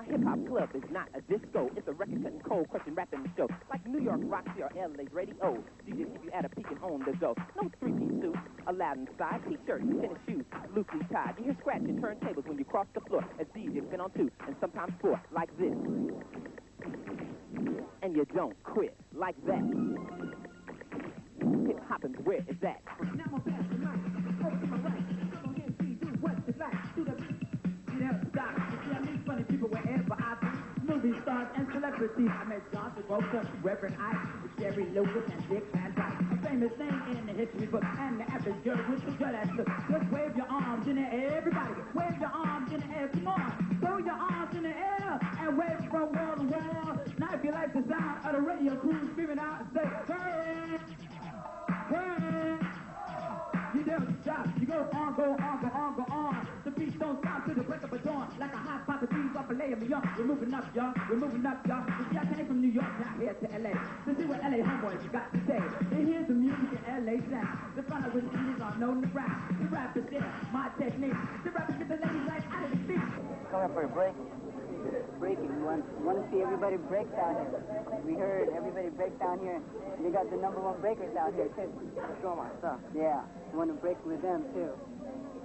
Hip-hop club is not a disco. It's a record-cutting, cold-crushing, rapping show. Like New York Roxy or LA's radio. DJ keep you at a peeking on the go. No three-piece suit, allowed inside. T-shirt, tennis shoes, loosely tied. You hear scratching turntables when you cross the floor. As DJ spin on two, and sometimes four, like this. And you don't quit, like that. Hip-hopping, where is that? Now I'm back to life. Over to my right. Come on in, see, do what you like. Do the beat. You never stop. You see, I meet funny people wherever I be. Movie stars and celebrities. I met Johnson, Walter, Reverend Ike, Jerry Lewis, and Dick Van Dyke. A famous name in the history book. And the average girl with the girl ass look. Just wave your arms in the air. Everybody, wave your arms in the air. Come on. Throw your arms in the air and wave from got a radio crew screaming out and say, hey, hey. You don't stop, you go on, go on, go on, go on. The beat don't stop till the break of a dawn. Like a hot pot of beans off a layer of young. We're moving up, y'all, we're moving up, y'all. You see, I came from New York, now here to LA. To see what LA homeboys got to say. They hear the music in LA sound. The fun of which is on known the ground. The rappers there, my technique. The rappers get the ladies right out of the seat. Coming for a break. Breaking. We want to see everybody break down here. We heard everybody break down here. You got the #1 breakers out here too. Show my stuff. Yeah. We want to break with them too.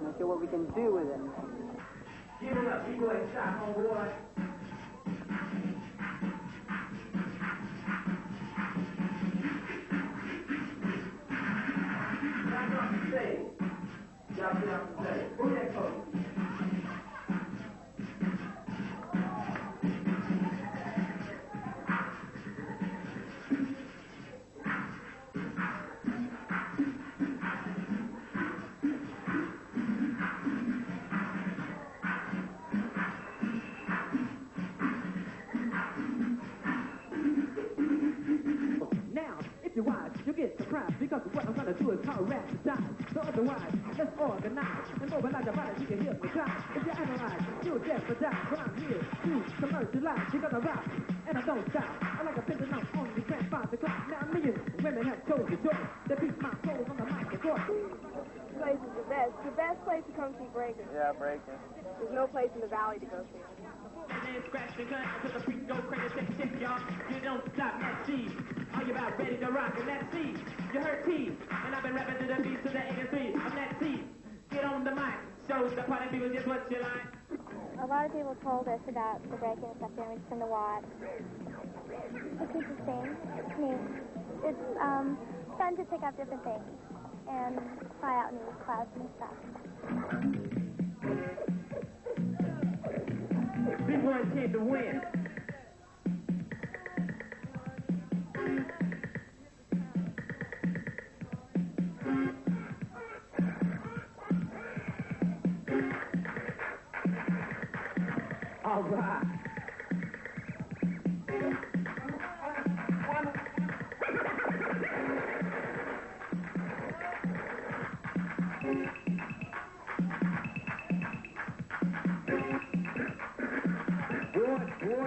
And show what we can do with it. Give it up, b-boyin shot on board. Back off the stage. Y'all get off the stage. Who that coach? You'll get surprised because what I'm gonna do is call rap the time. So otherwise, let's organize and mobilize your body, you can hear the time. If you analyze, you'll jeopardize what I'm here to commercialize. You're gonna rock, and I don't stop. I like a pendulum on the can't find the clock. Now millions of women have chosen the choice. They beat my clothes on the mic, of course. This place is the best. The best place to come see breaking. Yeah, breaking. There's no place in the valley to go see. And then scratch the gun until the beat go crazy, shake, y'all. You don't stop, let's see. Are you about ready to rock? And let's see. You heard T, and I've been rapping to the beat to the 83. I'm that T. Get on the mic. Show the party people just what you like. A lot of people told us about the breaking and stuff, and we just come to watch. It's interesting. It's neat. It's fun to pick up different things and try out new clouds and stuff. B-boys came to win. All right.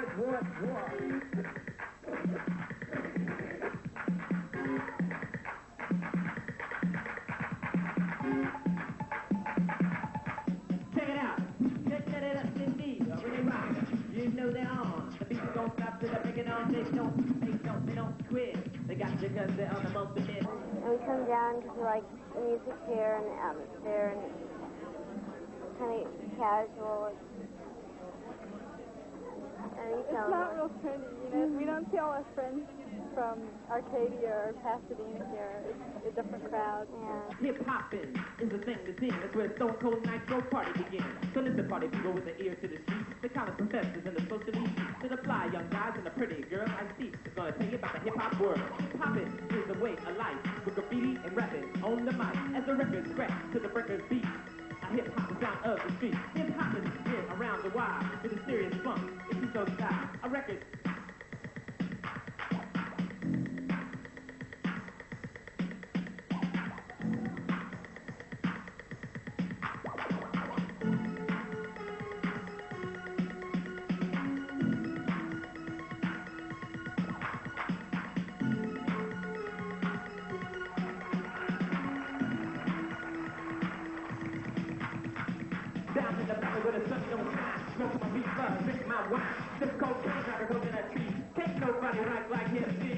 What? Check it out. Check it up indeed. Really rock. You know they're on. The beats don't stop till they're breaking on. They don't quit. They got you because they're on the most of it. And we come down because we like the music here and the atmosphere, and it's kind of casual. It's not real trendy, you know. We don't see all our friends from Arcadia or Pasadena here. It's a different crowd. Yeah. Hip-hopping is the thing to sing. That's where Stone Cold Nitro party begins. So listen, party people with the ear to the street, the college professors and the social elite, to the fly young guys and the pretty girls I see. It's gonna tell you about the hip-hop world. Hip-hopping is the way of life, with graffiti and rapping on the mic. As the records scratch to the breakers beat, a hip-hop the sound of the street. Hip-hopping is been around the wild with a serious funk. It's so style. A record. Down in the valley where the sun don't shine. Smoke my weed, drink my wine. Sip cocaine, grab a coconut tree. Can't nobody rock like him, see?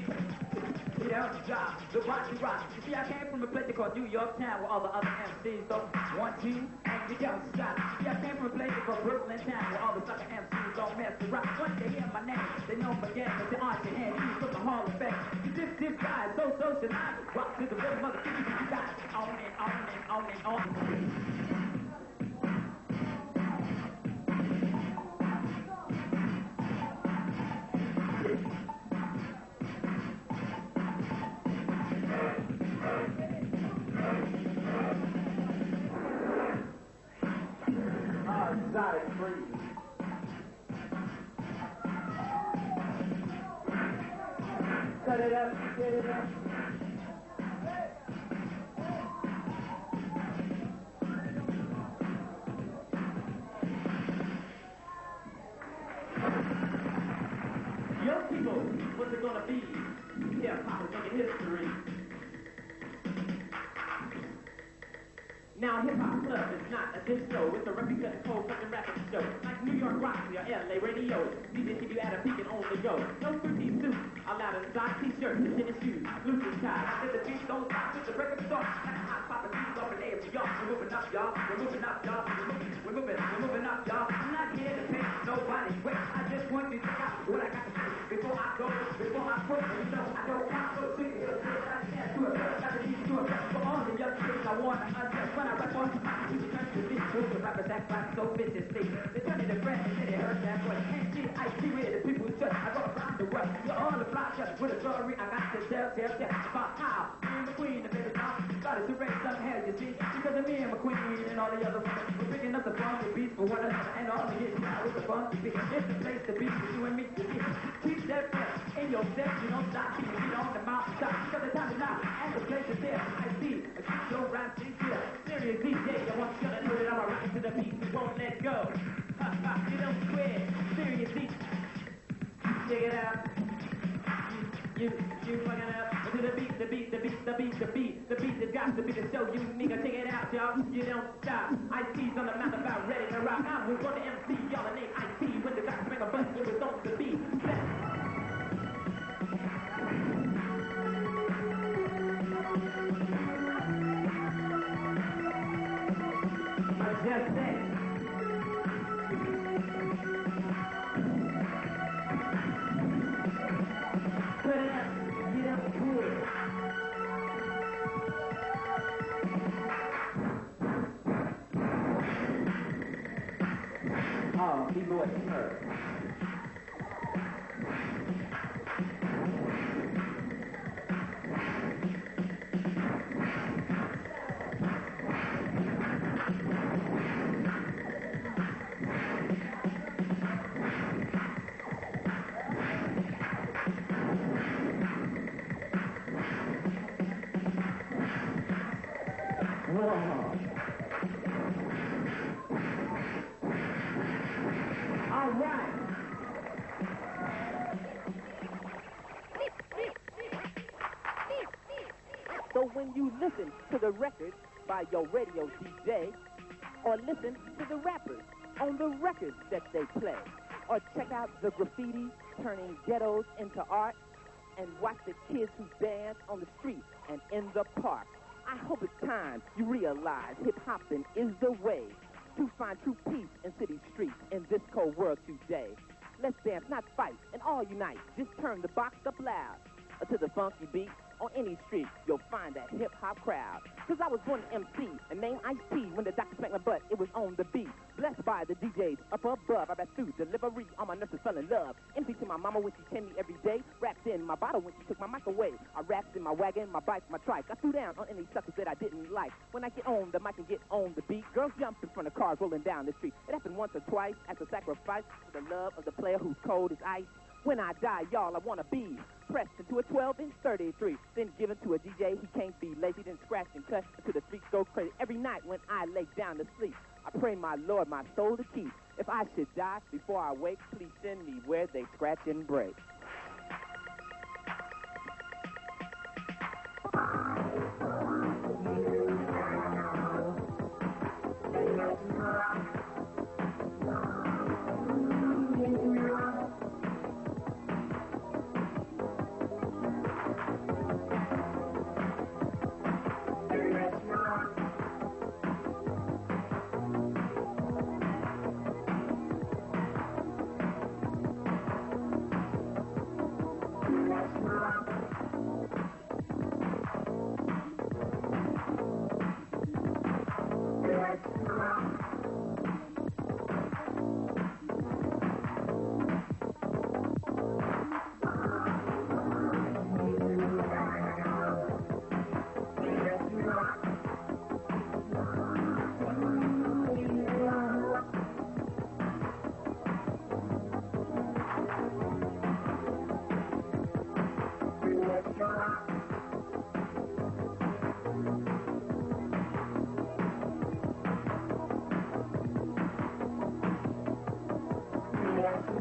Yeah, job, the rock you rock. You see, I came from a place called New York Town where all the other MCs don't want to, and you don't stop. See, I came from a place called Brooklyn Town where all the sucker MCs don't mess around. Once they hear my name, they know my game, but they aren't your hand. You from the Hall of Fame. This guy is so socialized. Rock to the rhythm of the beat, you got it. On and on and on and on. Exotic breeze. Cut it up, get it up. Young people, what's it gonna be? Hip-hop is making history. Now hip-hop club is not a disco. It's a representative code for the rapping show. Like New York Roxy or LA Radio. DJs keep you at a peak and on the go. No fruity suits, allowed in side t-shirts and tennis shoes. Loose ties, let the beat don't stop with the record start. Like hot poppin' beats off an AFC, y'all. We're moving up, y'all. We're moving up, y'all. We're moving up, y'all. I'm not here to pay nobody's way. I just want you to check out what I got to say. Before I go, before I quit, you know, I don't want to go sick of it. I can't do it, got to need to do it. For all the young kids, I want to undress. When I rap on the mic, you turn to this group of rappers act like so viciously. They turn to the friend and then they hurt that way. MCing with the people just, I go around the world. You're on the block just with a story I got to tell about how me and McQueen, the baby mom, started to raise some hell, you see. Because of me and McQueen and all the other women, we're picking up the funky beats for one another. And all the hits now with the funky beat. It's the place to be for you and me to see. Keep that flesh in your steps, you don't stop keeping feet on the mountaintop. Because the time is now and the place is there. I see a keep your rhyme sincere. Serious DJ, I want you to know that I'm a rock to the beat, we won't let go. Ha ha, you don't quit. Serious DJ, check it out. You fucking up to the beat, the beat that's got to be the show you nigga. Check it out, y'all. You don't stop. IC's on the mouth about ready to rock. I was going to MC, y'all, the name IC. When the guys make a bus, it was on the beat. Just that. Put it up, get up, good. Oh, b-boy T.R.I.B.E. All right. So when you listen to the record by your radio DJ, or listen to the rappers on the records that they play, or check out the graffiti turning ghettos into art, and watch the kids who dance on the street and in the park, I hope it's time you realize hip-hopping is the way to find true peace in city streets in this cold world today. Let's dance, not fight, and all unite. Just turn the box up loud to the funky beat. On any street, you'll find that hip-hop crowd. Cause I was born to MC and named Ice-T. When the doctor spanked my butt, it was on the beat. Blessed by the DJs up above. I bet through delivery, all my nurses fell in love. MC to my mama when she came me every day. Rapped in my bottle when she took my mic away. I rapped in my wagon, my bike, my trike. I threw down on any suckers that I didn't like. When I get on the mic and get on the beat, girls jump in front of cars rolling down the street. It happened once or twice as a sacrifice for the love of the player who's cold as ice. When I die, y'all, I want to be pressed into a 12-inch 33, then given to a DJ. He can't be lazy, then scratch and cut until the streets go crazy. Every night when I lay down to sleep, I pray my Lord my soul to keep. If I should die before I wake, please send me where they scratch and break.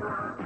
Bye.